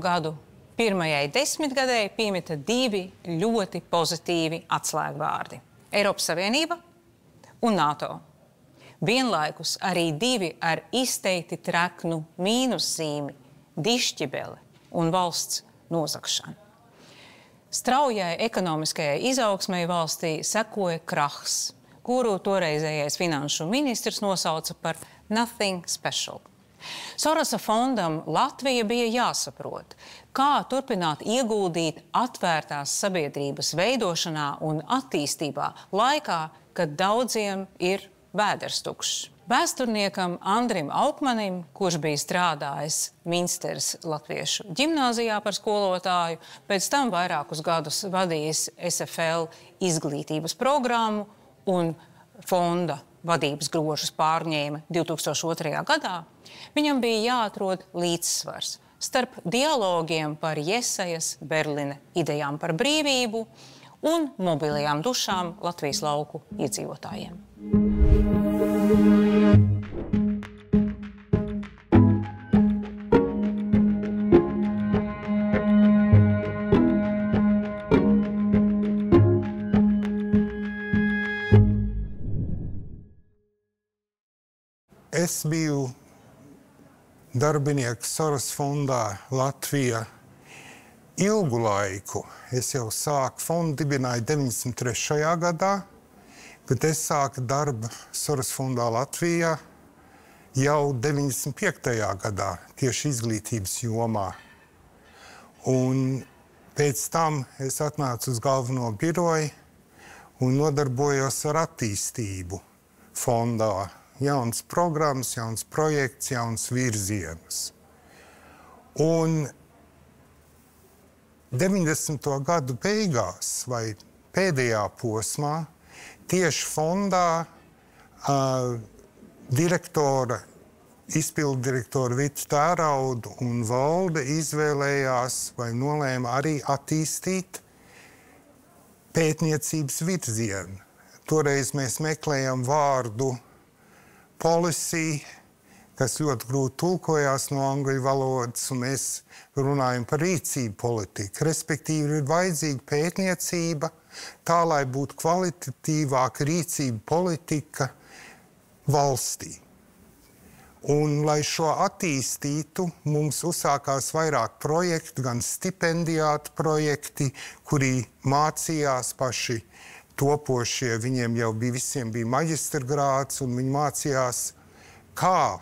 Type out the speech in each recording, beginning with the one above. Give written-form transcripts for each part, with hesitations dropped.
Gadu pirmajai desmitgadēji piemita divi ļoti pozitīvi atslēgvārdi – Eiropas Savienība un NATO. Vienlaikus arī divi ar izteikti treknu mīnuszīmi – dišķibele un valsts nozagšana. Straujai ekonomiskajai izaugsmei valstī sekoja krahs, kuru toreizējais finanšu ministrs nosauca par nothing special. Sorosa fondam Latvija bija jāsaprot, kā turpināt ieguldīt atvērtās sabiedrības veidošanā un attīstībā laikā, kad daudziem ir vēders tukšs. Vēsturniekam Andrim Aukmanim, kurš bija strādājis Minsteres latviešu ģimnāzijā par skolotāju, pēc tam vairākus gadus vadījis SFL izglītības programmu un fonda vadības grožus pārņēma 2002. gadā, viņam bija jāatrod līdzsvars starp dialogiem par Jesajas Berline idejām par brīvību un mobilajām dušām Latvijas lauku iedzīvotājiem. Es biju darbinieks Soros fondā Latvija ilgu laiku. Es jau fondu dibināju 93. gadā, bet es sāku darbu Soros fondā Latvijā jau 95. gadā, tieši izglītības jomā. Un pēc tam es atnācu uz galveno biroju un nodarbojos ar attīstību fondā. Jauns programmas, jauns projekts, jauns virziens. Un 90. gadu beigās vai pēdējā posmā tieši fondā izpilddirektora Vita Tērauda un valde izvēlējās vai nolēma arī attīstīt pētniecības virzienu. Toreiz mēs meklējam vārdu policy, kas ļoti grūti tulkojās no angļu valodas, un mēs runājam par rīcību politiku. Respektīvi, ir vajadzīga pētniecība tā, lai būtu kvalitatīvāka rīcība politika valstī. Un, lai šo attīstītu, mums uzsākās vairāk projektu, gan stipendijātu projekti, kuri mācījās paši topošie, viņiem jau visiem bija maģistra grāds, un viņi mācījās, kā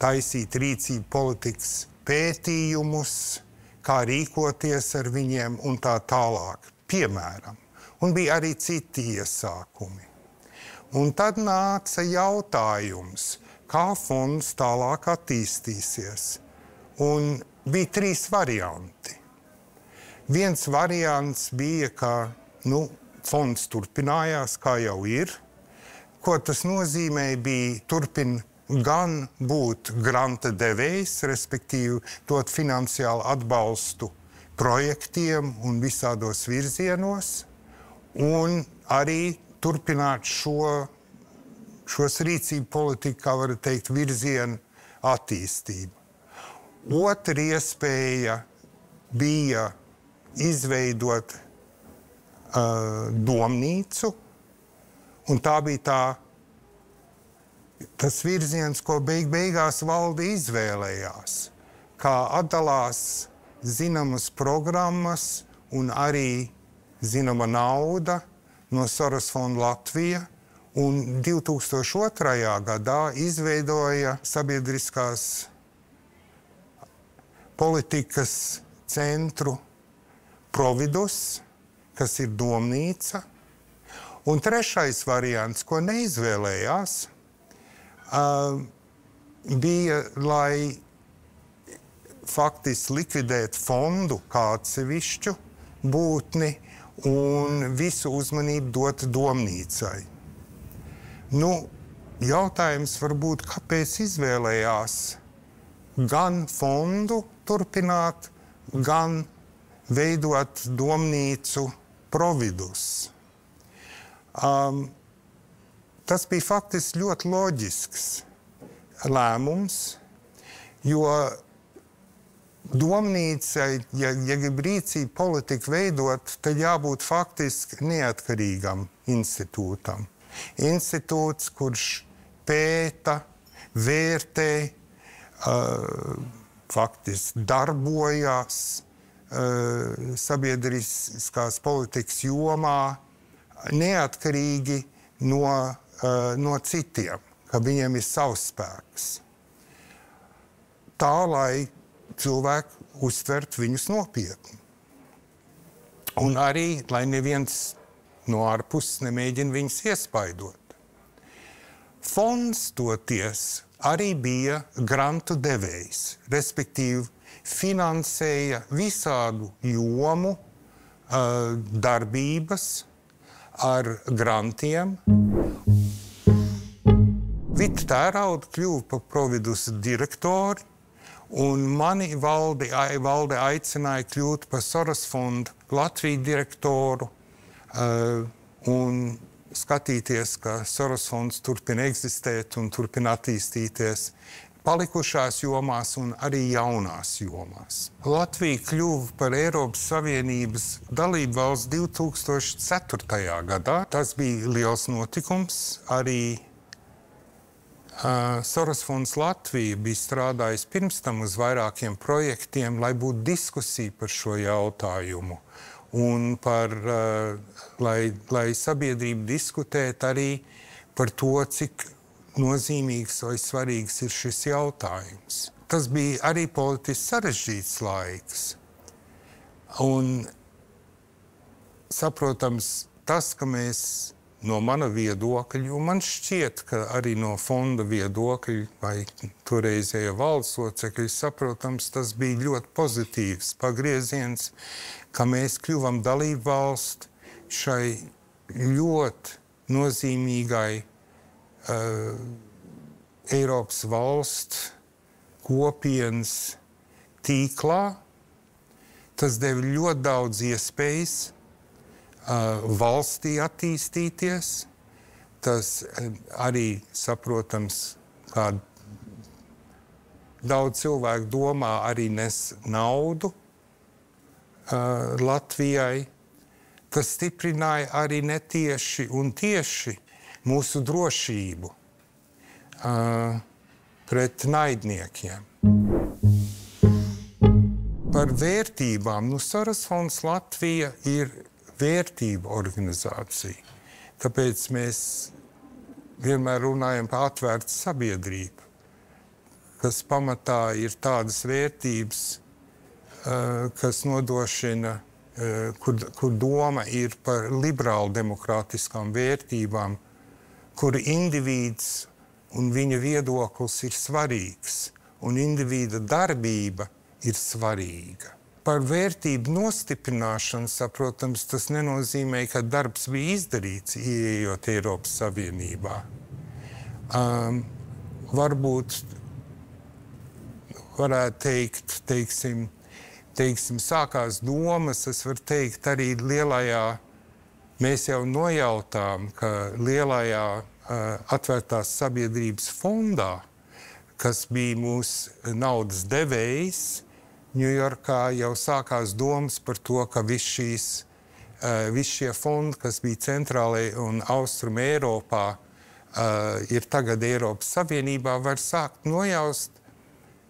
taisīt rīcību politikas pētījumus, kā rīkoties ar viņiem un tā tālāk, piemēram. Un bija arī citi iesākumi. Un tad nāca jautājums, kā fonds tālāk attīstīsies. Un bija 3 varianti. Viens variants bija, ka fonds turpinājās, kā jau ir. Ko tas nozīmē, bija turpin gan būt granta devējs, respektīvi dot finansiālu atbalstu projektiem un visādos virzienos, un arī turpināt šos rīcību politiku, kā var teikt, virzienu attīstību. Otra iespēja bija izveidot domnīcu, un tā bija tas virziens, ko beigās valde izvēlējās, kā atdalās zināmas programmas un arī zināma nauda no Soros fonda Latvija, un 2002. gadā izveidoja sabiedriskās politikas centru Providus, kas ir domnīca. Un trešais variants, ko neizvēlējās, bija, lai faktiski likvidētu fondu kā atsevišķu būtni un visu uzmanību dot domnīcai. Jautājums varbūt, kāpēc izvēlējās gan fondu turpināt, gan veidot domnīcu Providus. Tas bija faktiski ļoti loģisks lēmums, jo domnīcai, ja grib rīcību politiku veidot, tad jābūt faktiski neatkarīgam institūtam. Institūts, kurš pēta, vērtē, faktiski darbojās sabiedriskās politikas jomā neatkarīgi no citiem, ka viņiem ir savs spēks. Tā, lai cilvēki uztvert viņus nopietni. Un arī, lai neviens no ārpuses nemēģina viņus iespaidot. Fonds toties arī bija grantu devējs, respektīvi finansēja visādu jomu darbības ar grantiem. Vita Tērauda kļuva par Providus direktori, un mani valde aicināja kļūt par Soros fonda Latviju direktoru un skatīties, ka Soros fonds turpina eksistēt un turpina attīstīties palikušās jomās un arī jaunās jomās. Latvija kļuva par Eiropas Savienības dalību valsts 2004. gadā. Tas bija liels notikums. Arī Soros fonds Latvija bija strādājis pirms tam uz vairākiem projektiem, lai būtu diskusija par šo jautājumu un lai sabiedrība diskutētu arī par to, cik nozīmīgs vai svarīgs ir šis jautājums. Tas bija arī politiski sarežģīts laiks. Un saprotams, tas, ka mēs no mana viedokļa, jo man šķiet, ka arī no fonda viedokļa vai toreizēja valdes locekļi, saprotams, tas bija ļoti pozitīvs pagrieziens, ka mēs kļuvam dalību valsti šai ļoti nozīmīgai Eiropas valsts kopienas tīklā. Tas deva ļoti daudz iespējas valstī attīstīties. Tas arī, saprotams, kā daudz cilvēku domā, arī nes naudu Latvijai. Tas stiprināja arī netieši un tieši mūsu drošību pret naidniekiem. Par vērtībām. Soros fonds Latvija ir vērtību organizācija. Tāpēc mēs vienmēr runājam par atvērtu sabiedrību, kas pamatā ir tādas vērtības, kas nodrošina, kur doma ir par liberālu demokrātiskām vērtībām, kur indivīds un viņa viedoklis ir svarīgs, un indivīda darbība ir svarīga. Par vērtību nostiprināšanu, saprotams, tas nenozīmē, ka darbs bija izdarīts, ieejot Eiropas Savienībā. Varbūt varētu teikt, teiksim, sākās domas, es varu teikt, arī lielajā, mēs jau nojautām, ka lielajā atvērtās sabiedrības fondā, kas bija mūsu naudas devējs, Ņujorkā jau sākās domas par to, ka visi šie fondi, kas bija centrālajā un austrum Eiropā, ir tagad Eiropas Savienībā, var sākt nojaust,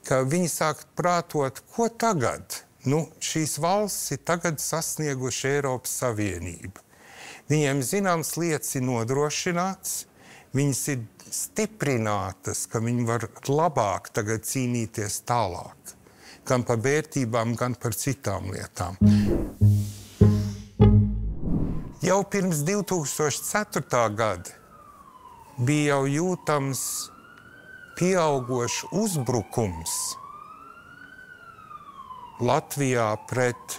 ka viņi sāk prātot, ko tagad? Šīs valsts ir tagad sasnieguši Eiropas Savienību. Viņiem zināmas lietas ir nodrošināts, viņas ir stiprinātas, ka viņi var labāk tagad cīnīties tālāk. Gan par vērtībām, gan par citām lietām. Jau pirms 2004. gada bija jau jūtams pieaugošs uzbrukums Latvijā pret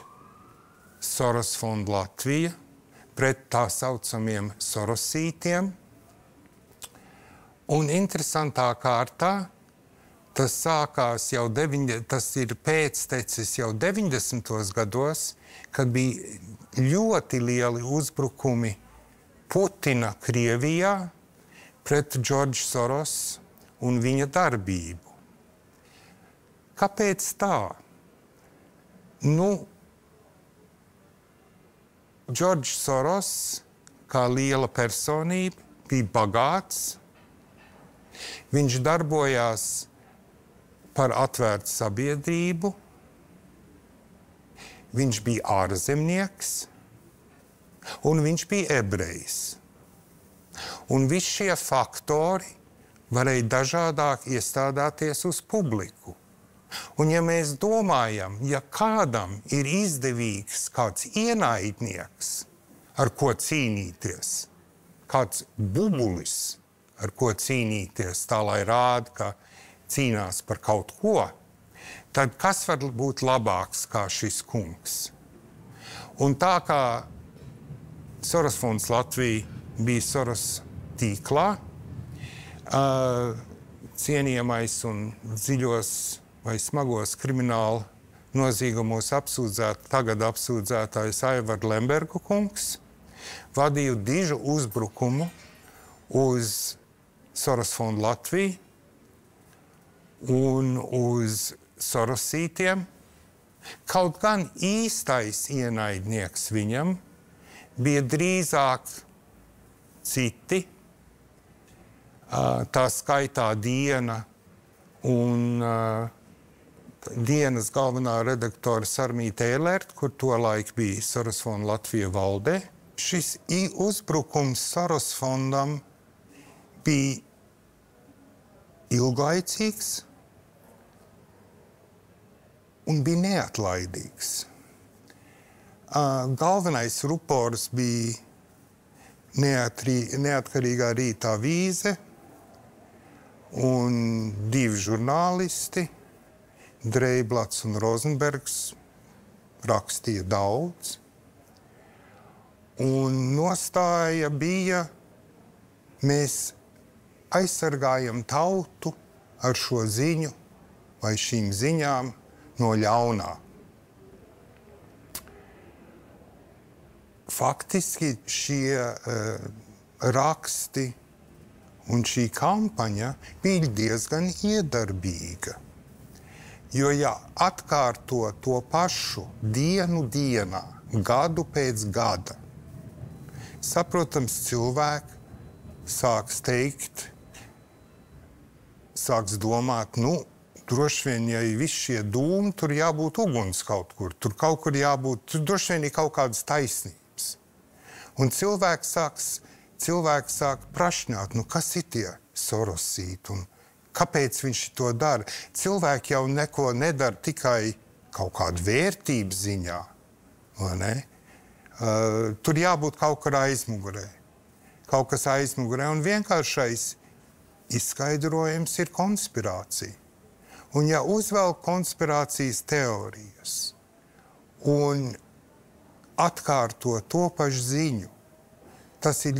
Soros fondu Latvija, pret tā saucamiem sorosītiem. Un interesantā kārtā Tas sākās jau tas ir pēctecis jau 90. gados, kad bija ļoti lieli uzbrukumi Putina Krievijā pret Džordžu Soros un viņa darbību. Kāpēc tā? Džordžs Soros, kā liela personība, bija bagāts. Viņš darbojās par atvērtu sabiedrību. Viņš bija ārzemnieks un viņš bija ebrejs. Un visi šie faktori varēja dažādāk iestādāties uz publiku. Un ja mēs domājam, ja kādam ir izdevīgs kāds ienaidnieks, ar ko cīnīties, kāds bubulis, ar ko cīnīties, tā lai rāda, ka cīnās par kaut ko, tad kas var būt labāks kā šis kungs? Un tā kā Soros fonds Latvija bija Soros tīklā, cienījamais un dziļos vai smagos kriminālu noziegumos tagad apsūdzētājs Aivar Lemberga kungs vadīja dižu uzbrukumu uz Soros fondu Latviju un uz Sorosītiem. Kaut gan īstais ienaidnieks viņam bija drīzāk citi, tā skaitā Diena un Dienas galvenā redaktore Sarmīte Elert, kur tolaik bija Soros fonda Latvija valdē. Šis uzbrukums Soros fondam bija ilglaicīgs un bija neatlaidīgs. Galvenais rupors bija Neatkarīgā Rīta avīze un divi žurnālisti, Dreiblats un Rozenbergs, rakstīja daudz. Un nostāja bija, mēs aizsargājam tautu ar šo ziņu vai šīm ziņām no ļaunā. Faktiski šie raksti un šī kampaņa bija diezgan iedarbīga. Jo, ja atkārto to pašu dienu dienā, gadu pēc gada, saprotams, cilvēki sāks teikt, sāks domāt, droši vien, ja ir visi šie dūmi, tur jābūt uguns kaut kur, tur kaut kur jābūt, tur droši vien ir kaut kādas taisnības. Un cilvēki sāk prašņāt, kas ir tie Sorosīti un kāpēc viņš to dara? Cilvēki jau neko nedara tikai kaut kādu vērtību ziņā, vai ne? Tur jābūt kaut kur aizmugurē. Kaut kas aizmugurē, un vienkāršais izskaidrojums ir konspirācija. Un ja uzvelk konspirācijas teorijas un atkārto to pašu ziņu, tā ir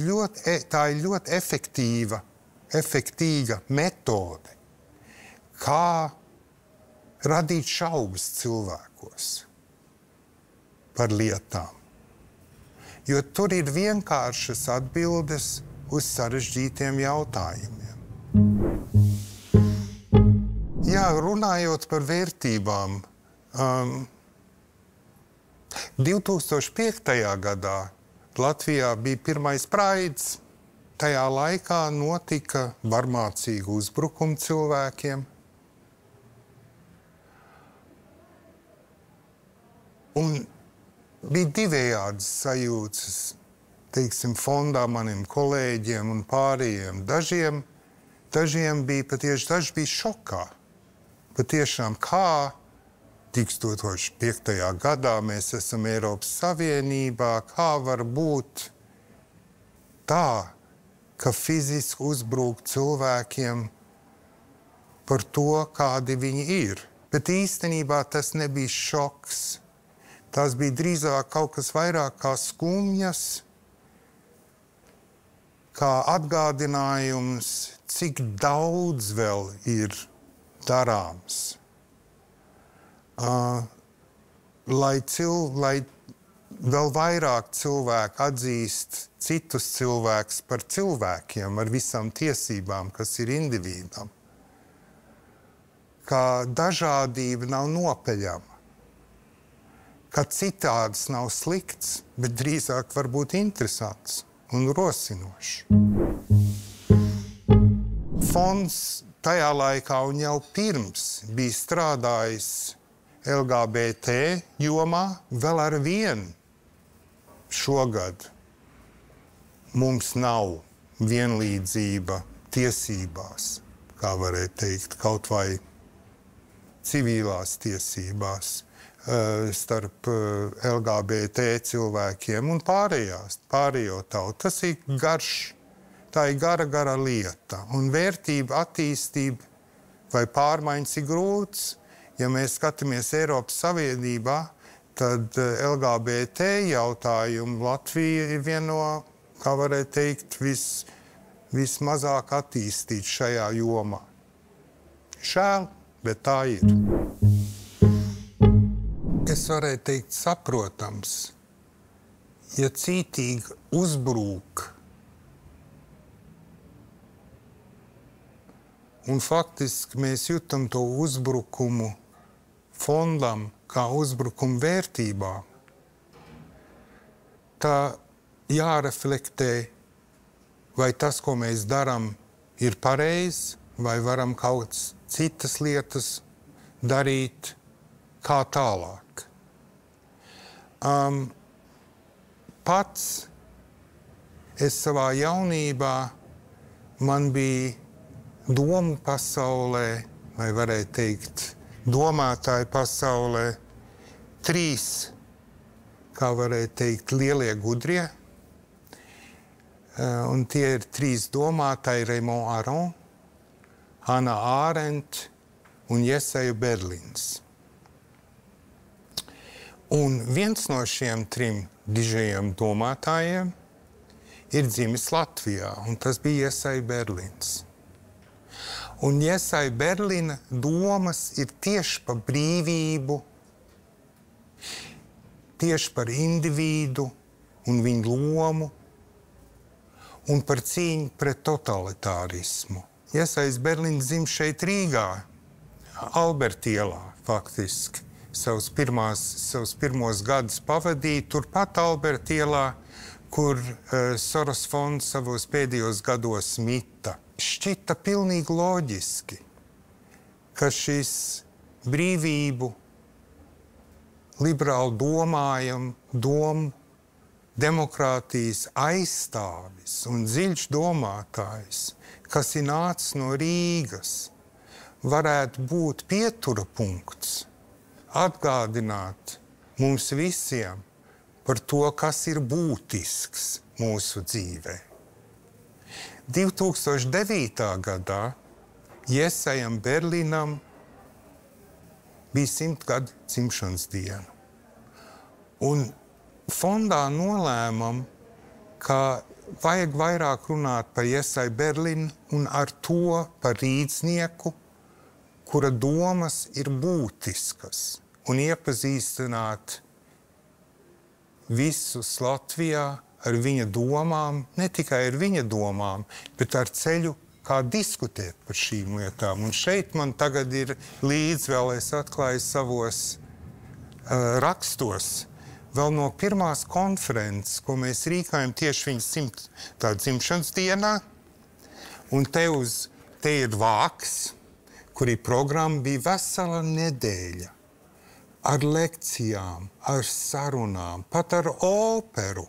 ļoti efektīva metode, kā radīt šaubas cilvēkos par lietām. Jo tur ir vienkāršas atbildes uz sarežģītiem jautājumiem. Jā, runājot par vērtībām, 2005. gadā Latvijā bija pirmais praids. Tajā laikā notika varmācīgu uzbrukumu cilvēkiem. Un bija divējādas sajūtas, teiksim, fondā maniem kolēģiem un pārējiem. Dažiem bija patieši, daži bija šokā. Patiešām, kā 2005. gadā mēs esam Eiropas Savienībā, kā var būt tā, ka fiziski uzbrūk cilvēkiem par to, kādi viņi ir. Bet īstenībā tas nebija šoks. Tas bija drīzāk kaut kas vairāk kā skumjas, kā atgādinājums, cik daudz vēl ir darāms, lai vēl vairāk cilvēku atzīst citus cilvēkus par cilvēkiem ar visām tiesībām, kas ir individam. Ka dažādība nav nopeļama, ka citāds nav slikts, bet drīzāk var būt interesants un rosinošs. Fonds tajā laikā un jau pirms bija strādājis LGBT jomā, vēl ar vienu šogad mums nav vienlīdzība tiesībās, kā varētu teikt, kaut vai civilās tiesībās starp LGBT cilvēkiem un pārējo tautu. Tas ir garš, tā ir gara lieta. Un vērtība, attīstība vai pārmaiņas ir grūts. Ja mēs skatāmies Eiropas Savienībā, tad LGBT jautājumu Latvija ir viena no, kā varētu teikt, vismazāk attīstīt šajā jomā. Žēl, bet tā ir. Es varētu teikt saprotams, ja cītīgi uzbrūk un faktiski mēs jūtam to uzbrukumu fondam kā uzbrukumu vērtībām, tā jāreflektē, vai tas, ko mēs darām, ir pareizi, vai varam kaut citas lietas darīt kā tālāk. Pats es savā jaunībā, man bija domu pasaulē, vai varētu teikt, domātāju pasaulē, 3, kā varētu teikt, lielie gudrie. Un tie ir 3 domātāji, Raymond Aron, Hannah Arendt un Jesaja Berlins. Un viens no šiem 3 dižajiem domātājiem ir dzimis Latvijā, un tas bija Jesaja Berlins. Un Jesaja Berlina domas ir tieši par brīvību, tieši par individu un viņu lomu un par cīņu pret totalitārismu. Jesaja Berlina dzim šeit Rīgā, Albertielā faktiski. Savus pirmos gadus pavadīja turpat Albertielā, kur Soros fonds savos pēdējos gados mita. Šķita pilnīgi loģiski, ka šis brīvību, liberāli domu, demokrātijas aizstāvis un dziļš domātājs, kas ir nācis no Rīgas, varētu būt pietura punkts, atgādināt mums visiem par to, kas ir būtisks mūsu dzīvē. 2009. gadā Jesajam Berlinam bija 100 gadu dzimšanas diena. Un fondā nolēmam, ka vajag vairāk runāt par Jesaju Berlinu un ar to par rīdznieku, kura domas ir būtiskas, un iepazīstināt visus Latvijā ar viņa domām, ne tikai ar viņa domām, bet ar ceļu, kā diskutēt par šīm lietām. Un šeit man tagad ir līdz vēl, es atklāju savos rakstos, vēl no pirmās konferences, ko mēs rīkājam tieši viņa 100. dzimšanas dienā, un te ir vāks, kur ir programma, bija vesela nedēļa ar lekcijām, ar sarunām, pat ar operu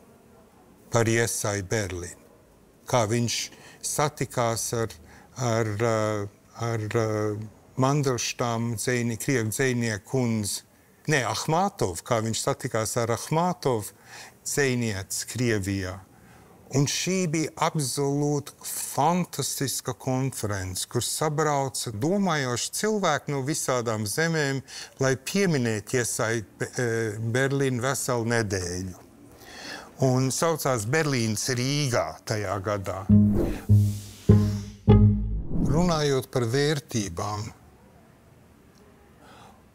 par Jesaju Berlinu. Kā viņš satikās ar Mandelštam, krievu dzejnieku kundzi, Ahmatovu, kā viņš satikās ar Ahmatovu dzejnieci Krievijā. Un šī bija absolūti fantastiska konference, kur sabrauca domājoši cilvēki no visādām zemēm, lai pieminētu Jesaju Berlinu veselu nedēļu. Un saucās Berlīnas Rīgā tajā gadā. Runājot par vērtībām,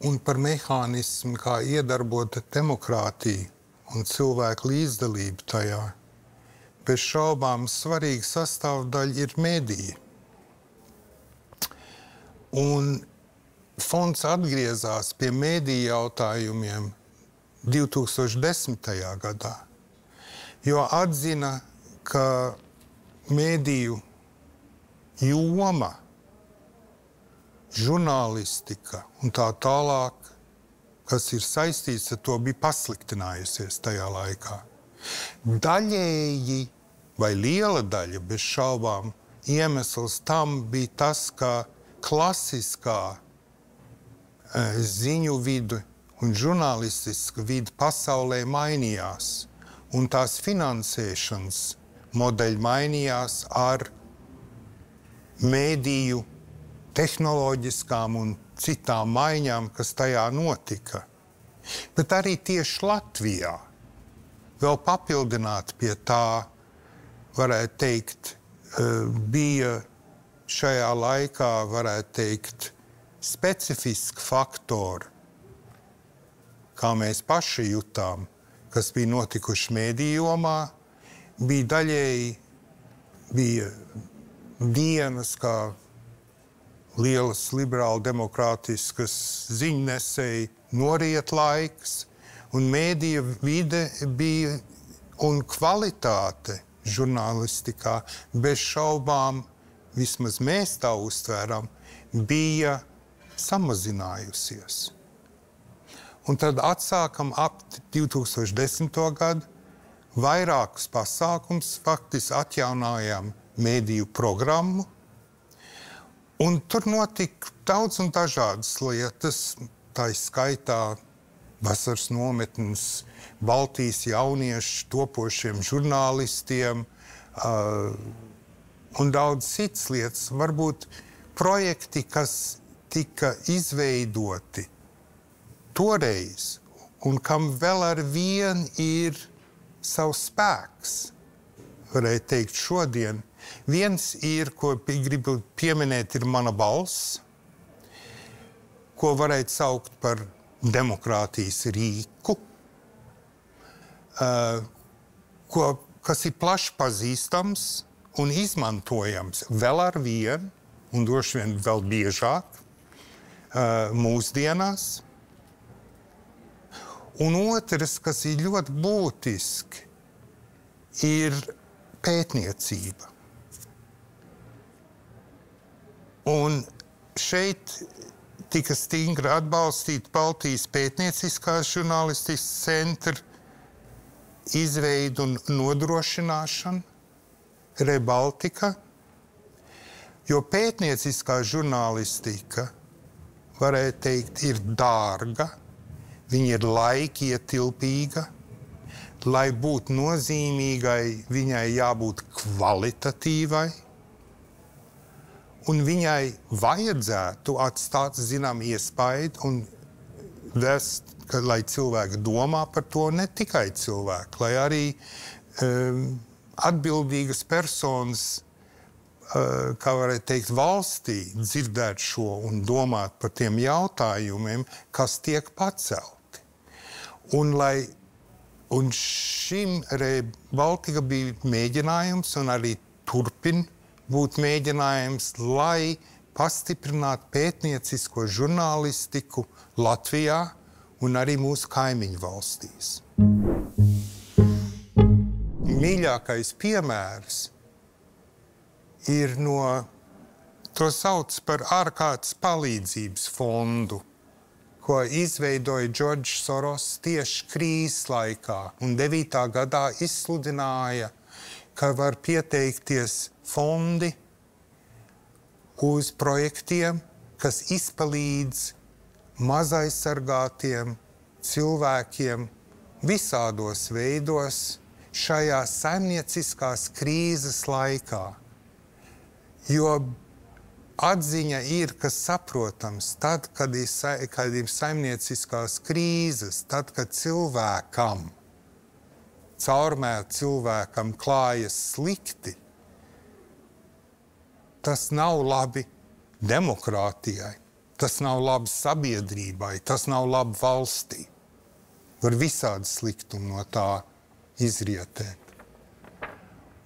un par mehānismu, kā iedarbota demokrātija un cilvēku līdzdalību tajā. Bez šaubām svarīga sastāvdaļa ir mediji. Un fonds atgriezās pie mediju jautājumiem 2010. gadā, jo atzina, ka mediju joma, žurnālistika un tā tālāk, kas ir saistīts ar to, bija pasliktinājusies tajā laikā. Daļēji vai liela daļa, bez šaubām, iemesls tam bija tas, ka klasiskā ziņu vide un žurnālistiska vide pasaulē mainījās, un tās finansēšanas modeļi mainījās ar mēdīju tehnoloģiskām un citām maiņām, kas tajā notika. Bet arī tieši Latvijā vēl papildināt pie tā, varētu teikt, bija šajā laikā, varētu teikt, specifiski faktori, kā mēs paši jutām, kas bija notikuši mediju jomā, bija daļēji, bija dienas, kā lielas liberāli demokrātiskas ziņnesēji noriet laiks, un mediju vide bija un kvalitāte žurnālistikā bez šaubām, vismaz mēs tā uztvēram, bija samazinājusies. Un tad atsākam ap 2010. gadu vairākus pasākums, faktiski atjaunājām mediju programmu, un tur notika daudz un dažādas lietas, tā skaitā vasaras nometnes Baltijas jauniešu topošiem žurnālistiem un daudz citas lietas. Varbūt projekti, kas tika izveidoti toreiz un kam vēl ar vien ir savs spēks, varētu teikt šodien. Viens ir, ko gribu pieminēt, ir Mana balss, ko varētu saukt par demokrātijas rīku, kas ir plaši pazīstams un izmantojams vēl ar vienu, un droši vien vēl biežāk mūsdienās. Un otrs, kas ir ļoti būtiski, ir pētniecība. Un šeit tika stingri atbalstīta Baltijas pētnieciskās žurnālistikas centra izveidu un nodrošināšana, Rebaltika, jo pētnieciskā žurnālistika, varētu teikt, ir dārga, viņa ir laikietilpīga, lai būtu nozīmīgai, viņai jābūt kvalitatīvai, un viņai vajadzētu atstāt zinām iespaidu un vest, lai cilvēki domā par to, ne tikai cilvēki, lai arī atbildīgas personas, kā varētu teikt, valstī dzirdēt šo un domāt par tiem jautājumiem, kas tiek pacelti. Un šim Rebaltika bija mēģinājums un arī turpin būt mēģinājums, lai pastiprinātu pētniecisko žurnālistiku Latvijā un arī mūsu kaimiņu valstīs. Mīļākais piemērs ir to sauc par ārkārtas palīdzības fondu, ko izveidoja Džordžs Soros tieši krīzes laikā, un 9. gadā izsludināja, ka var pieteikties fondi uz projektiem, kas izpalīdz mazaizsargātiem cilvēkiem visādos veidos šajā saimnieciskās krīzes laikā. Jo atziņa ir, kas saprotams, tad, kad ir saimnieciskās krīzes, tad, kad cilvēkam, caurmēr cilvēkam klājas slikti, tas nav labi demokrātijai, Tas nav labi sabiedrībai, tas nav labi valstī. Var visādi sliktumi no tā izrietēt.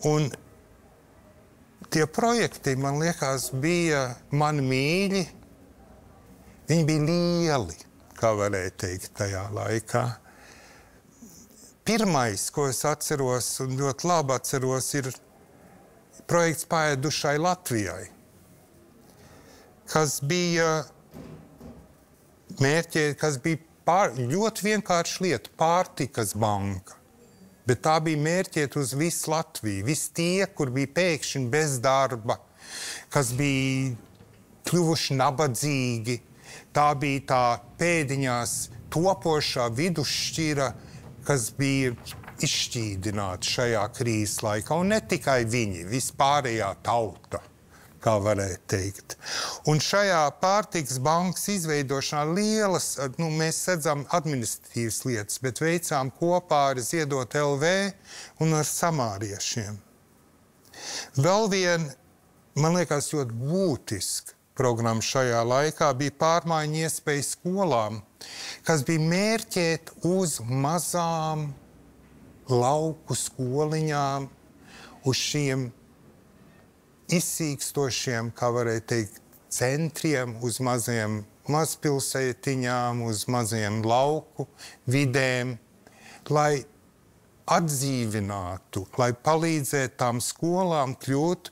Un tie projekti, man liekas, bija mani mīļi. Viņi bija lieli, kā varēja teikt tajā laikā. Pirmais, ko es atceros un ļoti labi atceros, ir projekts Paēdušai Latvijai, kas bija ļoti vienkārša lieta, pārtikas banka. Bet tā bija mērķiet uz visu Latviju. Visi tie, kur bija pēkšņi bez darba, kas bija kļuvuši nabadzīgi. Tā bija tā pēdiņās topošā vidusšķira, kas bija izšķīdināta šajā krīzes laikā. Un ne tikai viņi, vispārējā tauta, kā varēja teikt. Un šajā pārtikas bankas izveidošanā lielas, mēs redzam administratīvas lietas, bet veicām kopā ar Ziedot LV un ar samāriešiem. Vēl viena, man liekas, ļoti būtiska programma šajā laikā bija pārmaiņu iespēja skolām, kas bija mērķēt uz mazām lauku skoliņām, uz šiem izsīkstošiem, kā varēja teikt, centriem, uz maziem mazpilsētiņām, uz maziem lauku vidēm, lai atdzīvinātu, lai palīdzētu tām skolām kļūt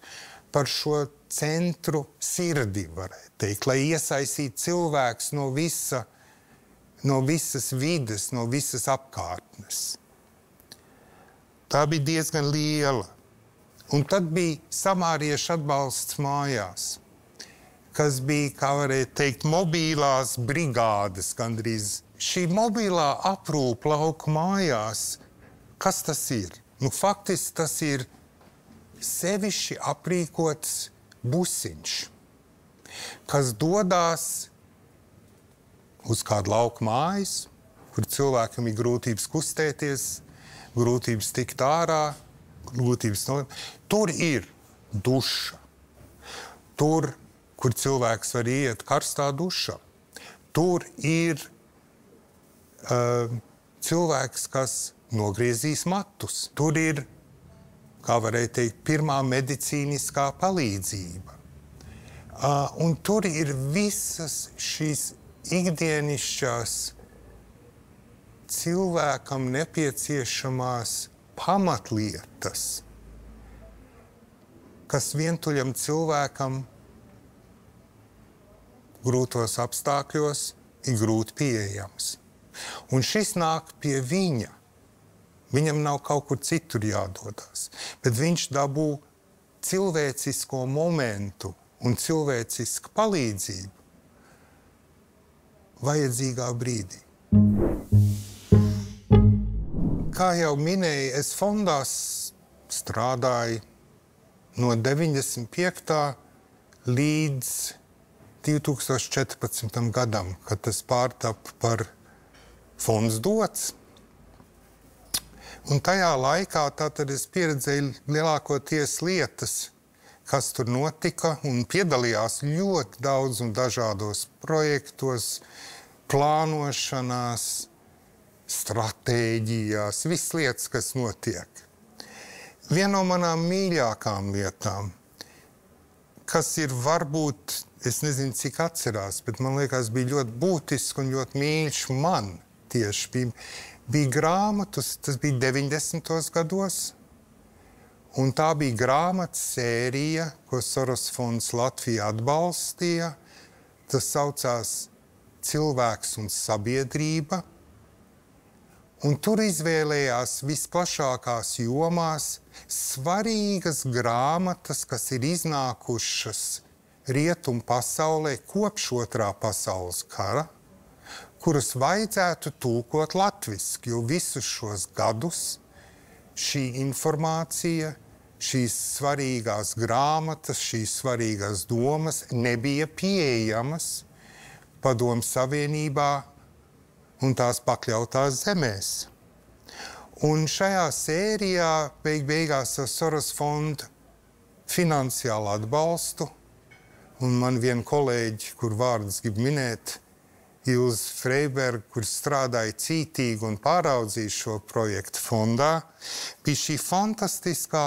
par šo centru sirdi, varētu teikt, lai iesaistītu cilvēks no visas vides, no visas apkārtnes. Tā bija diezgan liela. Un tad bija samāriešu atbalsts mājās, kas bija, kā varēja teikt, mobīlās brigādes gandrīz. Šī mobilā aprūpe lauku mājās, kas tas ir? Faktiski tas ir sevišķi aprīkots busiņš, kas dodās uz kādu lauku mājas, kur cilvēkam ir grūtības kustēties, grūtības tikt ārā, Tur ir duša. Tur, kur cilvēks var iet karstā dušā. Tur ir cilvēks, kas nogriezīs matus. Tur ir, kā varēja teikt, pirmā medicīniskā palīdzība. Un tur ir visas šīs ikdienišķās cilvēkam nepieciešamās pamatlietas, kas vientuļam cilvēkam grūtos apstākļos ir grūti pieejams. Un šis nāk pie viņa. Viņam nav kaut kur citur jādodas, bet viņš dabū cilvēcisko momentu un cilvēcisku palīdzību vajadzīgā brīdī. Kā jau minēju, es fondās strādāju no 95. līdz 2014. gadam, kad tas pārtapa par fonds dots. Un tajā laikā tātad es pieredzēju lielākoties lietas, kas tur notika, un piedalījās ļoti daudz un dažādos projektos, plānošanās, stratēģijās, visas lietas, kas notiek. Viena no manām mīļākām lietām, kas ir varbūt, es nezinu, cik atcerās, bet man liekas, bija ļoti būtiski un ļoti mīļš man tieši bija grāmatas, tas bija 90. gados, un tā bija grāmatas sērija, ko Soros fonds Latvijā atbalstīja. Tas saucās Cilvēks un sabiedrība. Un tur izvēlējās visplašākās jomās svarīgas grāmatas, kas ir iznākušas rietumu pasaulē kopš Otrā pasaules kara, kuras vajadzētu tulkot latviski, jo visus šos gadus šī informācija, šīs svarīgās grāmatas, šīs svarīgās domas nebija pieejamas Padomju Savienībā un tās pakļautās zemēs. Un šajā sērijā beigās ar Soros fonda finansiālu atbalstu Un man viena kolēģi, kur vārdus grib minēt, Ilze Freiberga, kur strādāja cītīgi un pāraudzīja šo projektu fondā, bija šī fantastiskā,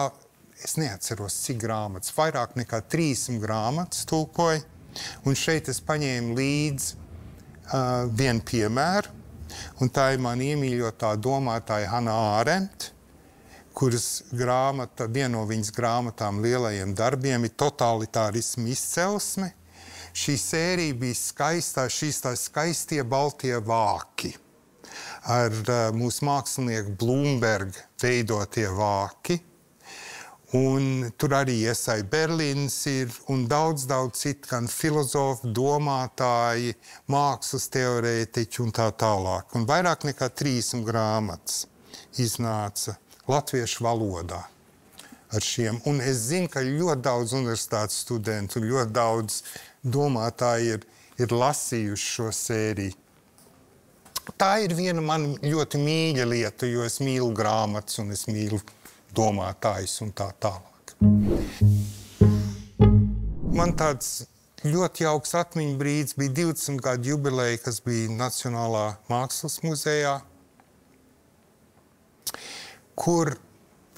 es neatceros, cik grāmatas, vairāk nekā 300 grāmatas tulkoja, un šeit es paņēmu līdzi vienu piemēru, un tā ir man iemīļotā domātāja Hannah Arendt, kuras grāmata, viena no viņas grāmatām lielajiem darbiem ir Totalitārisma izcelsme. Šī sērija bija skaistā, šīs tā skaistie baltie vāki ar mūsu mākslinieku Blumberga veidotie vāki. Un tur arī Iesai Berlīns ir un daudz citu, gan filozofi, domātāji, mākslas teorētiķi un tā tālāk. Un vairāk nekā 300 grāmatas iznāca latviešu valodā ar šiem. Un es zinu, ka ļoti daudz universitātes studentu un ļoti daudz domātāji ir lasījuši šo sēriju. Tā ir viena man ļoti mīļa lieta, jo es mīlu grāmatas un es mīlu domātājus un tā tālāk. Man tāds ļoti jauks atmiņu brīdis bija 20 gadu jubileja, kas bija Nacionālā mākslas muzejā, kur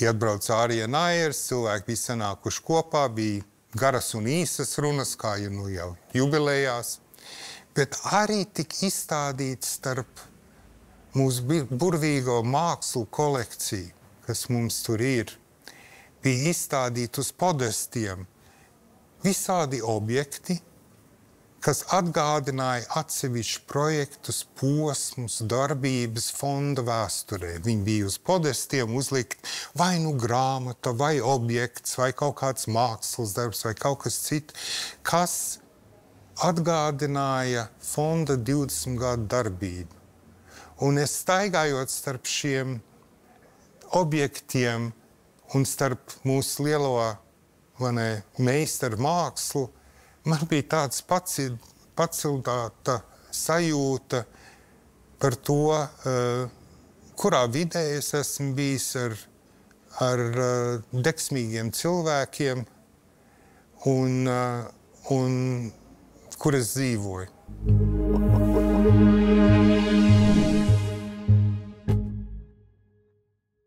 atbrauc Ārija Naiers, cilvēki bija sanākuši kopā, bija garas un īsas runas, kā jau jubilejās, bet arī tik izstādīts starp mūsu burvīgo mākslu kolekciju, kas mums tur ir, bija izstādīti uz podestiem visādi objekti, kas atgādināja atsevišķu projektus, posmus, darbības fonda vēsturē. Viņi bija uz podestiem uzlikt vai nu grāmata, vai objekts, vai kaut kāds mākslas darbs, vai kaut kas cits, kas atgādināja fonda 20 gadu darbību. Un es staigājot starp šiem objektiem un starp mūsu lielo meistaru mākslu, man bija tāds pacildāta sajūta par to, kurā vidē es esmu bijis ar deksmīgiem cilvēkiem un kur es dzīvoju.